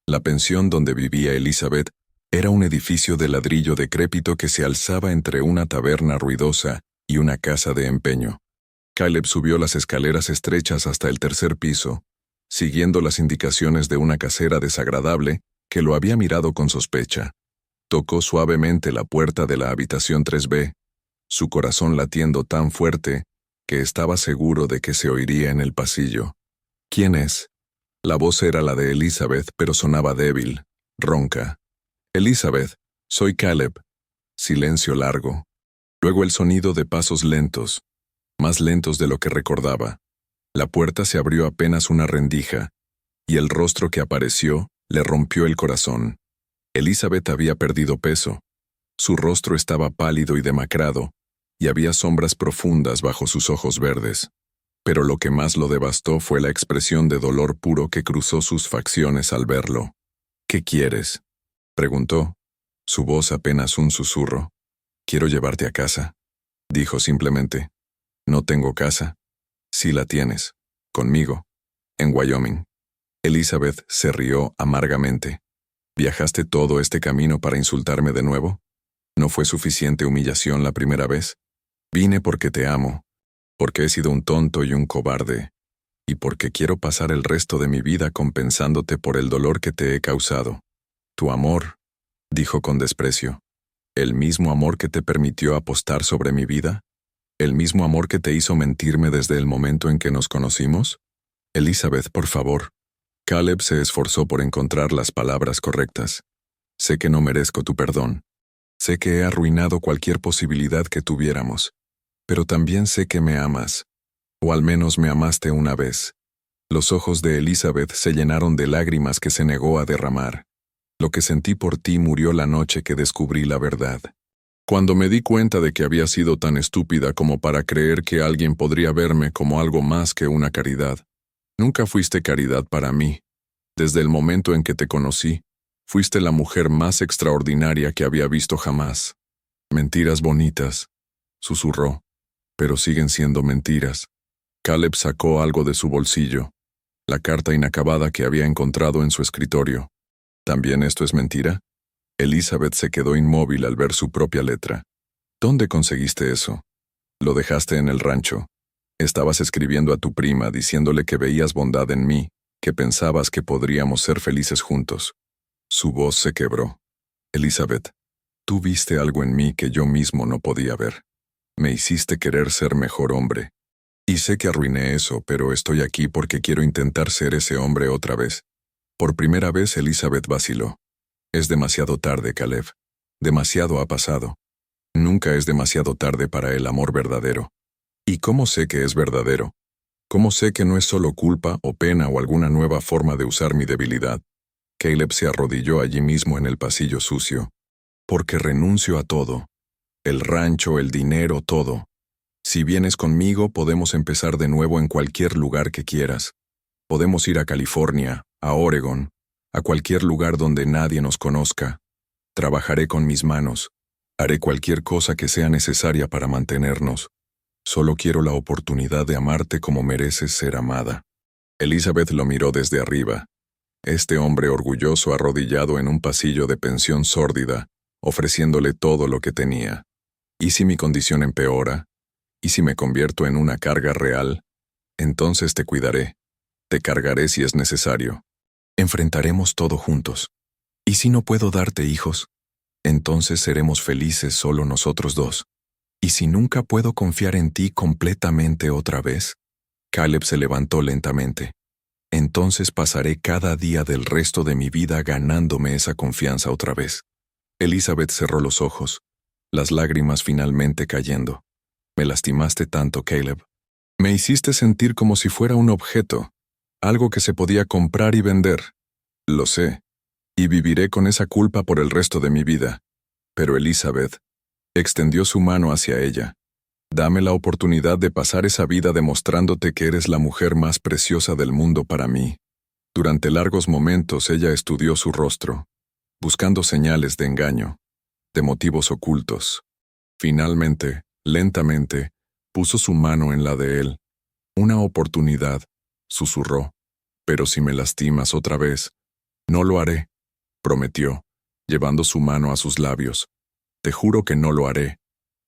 La pensión donde vivía Elizabeth era un edificio de ladrillo decrépito que se alzaba entre una taberna ruidosa y una casa de empeño. Caleb subió las escaleras estrechas hasta el tercer piso, siguiendo las indicaciones de una casera desagradable que lo había mirado con sospecha. Tocó suavemente la puerta de la habitación 3B, su corazón latiendo tan fuerte que estaba seguro de que se oiría en el pasillo. «¿Quién es?» La voz era la de Elizabeth, pero sonaba débil, ronca. «Elizabeth, soy Caleb». Silencio largo. Luego el sonido de pasos lentos, más lentos de lo que recordaba. La puerta se abrió apenas una rendija, y el rostro que apareció le rompió el corazón. Elizabeth había perdido peso. Su rostro estaba pálido y demacrado, y había sombras profundas bajo sus ojos verdes. Pero lo que más lo devastó fue la expresión de dolor puro que cruzó sus facciones al verlo. «¿Qué quieres?», preguntó, su voz apenas un susurro. «Quiero llevarte a casa», dijo simplemente. «No tengo casa». «Sí la tienes. Conmigo. En Wyoming». Elizabeth se rió amargamente. «¿Viajaste todo este camino para insultarme de nuevo? ¿No fue suficiente humillación la primera vez? Vine porque te amo, porque he sido un tonto y un cobarde, y porque quiero pasar el resto de mi vida compensándote por el dolor que te he causado. Tu amor», dijo con desprecio, «el mismo amor que te permitió apostar sobre mi vida, el mismo amor que te hizo mentirme desde el momento en que nos conocimos». «Elizabeth, por favor». Caleb se esforzó por encontrar las palabras correctas. «Sé que no merezco tu perdón. Sé que he arruinado cualquier posibilidad que tuviéramos. Pero también sé que me amas, o al menos me amaste una vez». Los ojos de Elizabeth se llenaron de lágrimas que se negó a derramar. «Lo que sentí por ti murió la noche que descubrí la verdad. Cuando me di cuenta de que había sido tan estúpida como para creer que alguien podría verme como algo más que una caridad. Nunca fuiste caridad para mí. Desde el momento en que te conocí, fuiste la mujer más extraordinaria que había visto jamás». «Mentiras bonitas», susurró. «Pero siguen siendo mentiras». Caleb sacó algo de su bolsillo, la carta inacabada que había encontrado en su escritorio. «¿También esto es mentira?» Elizabeth se quedó inmóvil al ver su propia letra. «¿Dónde conseguiste eso?» «Lo dejaste en el rancho. Estabas escribiendo a tu prima diciéndole que veías bondad en mí, que pensabas que podríamos ser felices juntos». Su voz se quebró. «Elizabeth, tú viste algo en mí que yo mismo no podía ver. Me hiciste querer ser mejor hombre. Y sé que arruiné eso, pero estoy aquí porque quiero intentar ser ese hombre otra vez». Por primera vez Elizabeth vaciló. «Es demasiado tarde, Caleb. Demasiado ha pasado. Nunca es demasiado tarde para el amor verdadero». ¿Y cómo sé que es verdadero? ¿Cómo sé que no es solo culpa o pena o alguna nueva forma de usar mi debilidad? Caleb se arrodilló allí mismo en el pasillo sucio. Porque renuncio a todo. El rancho, el dinero, todo. Si vienes conmigo, podemos empezar de nuevo en cualquier lugar que quieras. Podemos ir a California, a Oregon, a cualquier lugar donde nadie nos conozca. Trabajaré con mis manos. Haré cualquier cosa que sea necesaria para mantenernos. Solo quiero la oportunidad de amarte como mereces ser amada. Elizabeth lo miró desde arriba. Este hombre orgulloso arrodillado en un pasillo de pensión sórdida, ofreciéndole todo lo que tenía. ¿Y si mi condición empeora? ¿Y si me convierto en una carga real? Entonces te cuidaré. Te cargaré si es necesario. Enfrentaremos todo juntos. ¿Y si no puedo darte hijos? Entonces seremos felices solo nosotros dos. ¿Y si nunca puedo confiar en ti completamente otra vez? Caleb se levantó lentamente. Entonces pasaré cada día del resto de mi vida ganándome esa confianza otra vez. Elizabeth cerró los ojos, las lágrimas finalmente cayendo. Me lastimaste tanto, Caleb. Me hiciste sentir como si fuera un objeto, algo que se podía comprar y vender. Lo sé, y viviré con esa culpa por el resto de mi vida. Pero Elizabeth extendió su mano hacia ella. Dame la oportunidad de pasar esa vida demostrándote que eres la mujer más preciosa del mundo para mí. Durante largos momentos ella estudió su rostro, buscando señales de engaño, de motivos ocultos. Finalmente, lentamente, puso su mano en la de él. Una oportunidad, susurró. Pero si me lastimas otra vez, no lo haré, prometió, llevando su mano a sus labios. Te juro que no lo haré.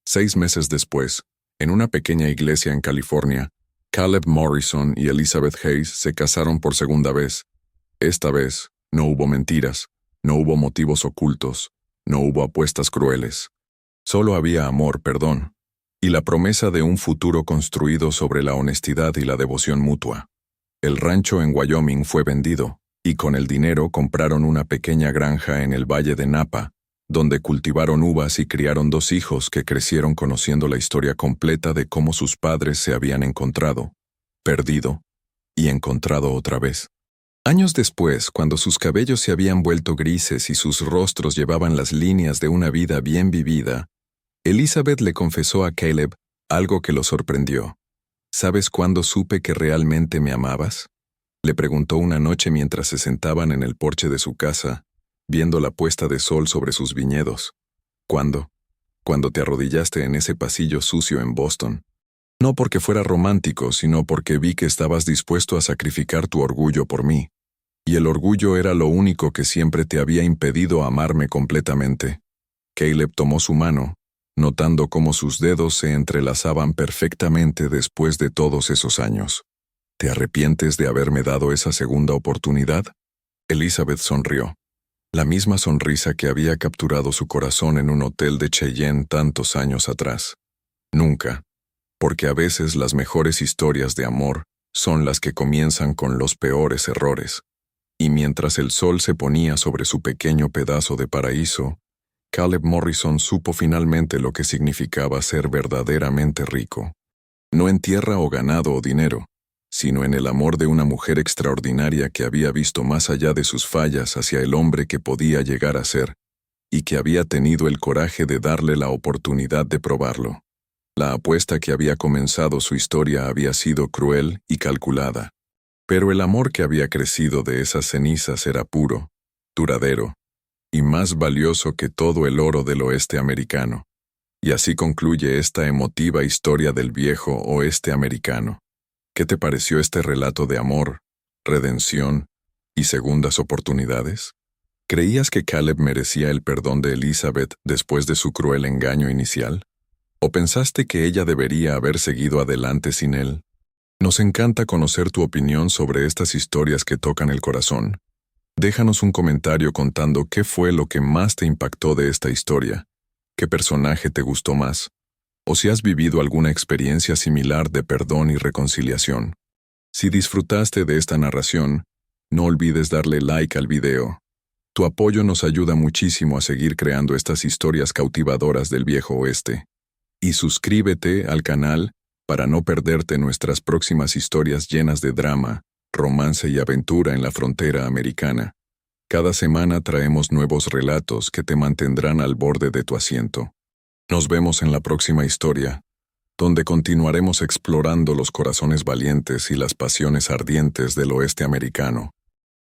6 meses después, en una pequeña iglesia en California, Caleb Morrison y Elizabeth Hayes se casaron por segunda vez. Esta vez, no hubo mentiras, no hubo motivos ocultos, no hubo apuestas crueles. Solo había amor, perdón, y la promesa de un futuro construido sobre la honestidad y la devoción mutua. El rancho en Wyoming fue vendido, y con el dinero compraron una pequeña granja en el valle de Napa, donde cultivaron uvas y criaron 2 hijos que crecieron conociendo la historia completa de cómo sus padres se habían encontrado, perdido y encontrado otra vez. Años después, cuando sus cabellos se habían vuelto grises y sus rostros llevaban las líneas de una vida bien vivida, Elizabeth le confesó a Caleb algo que lo sorprendió. ¿Sabes cuándo supe que realmente me amabas? Le preguntó una noche mientras se sentaban en el porche de su casa, viendo la puesta de sol sobre sus viñedos. ¿Cuándo? Cuando te arrodillaste en ese pasillo sucio en Boston. No porque fuera romántico, sino porque vi que estabas dispuesto a sacrificar tu orgullo por mí. Y el orgullo era lo único que siempre te había impedido amarme completamente. Caleb tomó su mano, notando cómo sus dedos se entrelazaban perfectamente después de todos esos años. ¿Te arrepientes de haberme dado esa segunda oportunidad? Elizabeth sonrió. La misma sonrisa que había capturado su corazón en un hotel de Cheyenne tantos años atrás. Nunca, porque a veces las mejores historias de amor son las que comienzan con los peores errores. Y mientras el sol se ponía sobre su pequeño pedazo de paraíso, Caleb Morrison supo finalmente lo que significaba ser verdaderamente rico. No en tierra o ganado o dinero, sino en el amor de una mujer extraordinaria que había visto más allá de sus fallas hacia el hombre que podía llegar a ser, y que había tenido el coraje de darle la oportunidad de probarlo. La apuesta que había comenzado su historia había sido cruel y calculada, pero el amor que había crecido de esas cenizas era puro, duradero, y más valioso que todo el oro del oeste americano. Y así concluye esta emotiva historia del viejo oeste americano. ¿Qué te pareció este relato de amor, redención y segundas oportunidades? ¿Creías que Caleb merecía el perdón de Elizabeth después de su cruel engaño inicial? ¿O pensaste que ella debería haber seguido adelante sin él? Nos encanta conocer tu opinión sobre estas historias que tocan el corazón. Déjanos un comentario contando qué fue lo que más te impactó de esta historia, qué personaje te gustó más, o si has vivido alguna experiencia similar de perdón y reconciliación. Si disfrutaste de esta narración, no olvides darle like al video. Tu apoyo nos ayuda muchísimo a seguir creando estas historias cautivadoras del viejo oeste. Y suscríbete al canal para no perderte nuestras próximas historias llenas de drama, romance y aventura en la frontera americana. Cada semana traemos nuevos relatos que te mantendrán al borde de tu asiento. Nos vemos en la próxima historia, donde continuaremos explorando los corazones valientes y las pasiones ardientes del oeste americano.